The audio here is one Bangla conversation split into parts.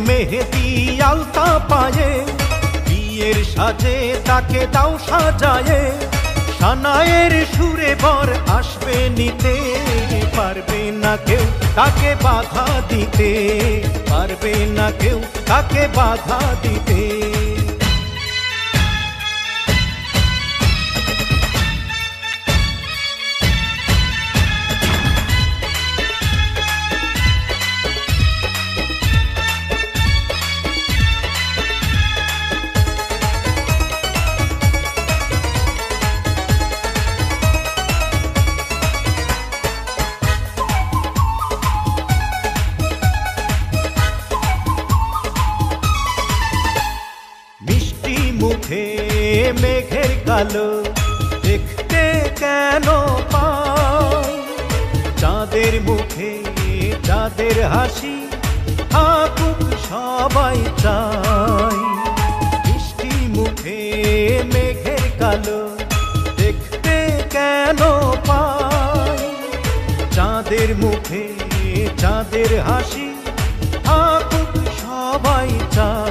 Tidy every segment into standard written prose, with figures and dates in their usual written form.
মেহেদি আলতা পায়ে, বিয়ের সাজে তাকে দাও সাজায়ে, সানায়ের সুরে বর আসবে নিতে, পারবে না কেউ তাকে বাধা দিতে, পারবে না কেউ তাকে বাধা দিতে। মুখে মেঘের কালো দেখতে কেন পাই, চাঁদের মুখে চাঁদের হাসি থাকুক সবাই চাই। মিষ্টি মুখে মেঘের কালো দেখতে কেন পাই, চাঁদের মুখে চাঁদের হাসি থাকুক সবাই চাই।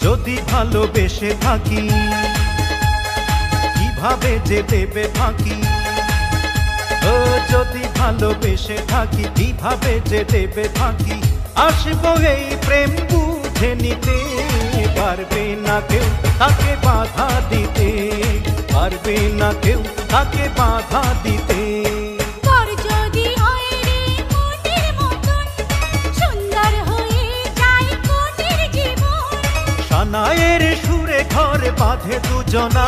যদি ভালোবেসে থাকি কিভাবে যে দেবে ফাঁকি, ও যদি ভালোবেসে থাকি কিভাবে যে দেবে ফাঁকি, আসবো এই প্রেম বুঝে নিতে, পারবে না কেউ তাকে বাধা দিতে, পারবে না কেউ তাকে বাধা দিতে। সানায়ের সুরে ঘর বাঁধে দুজনা।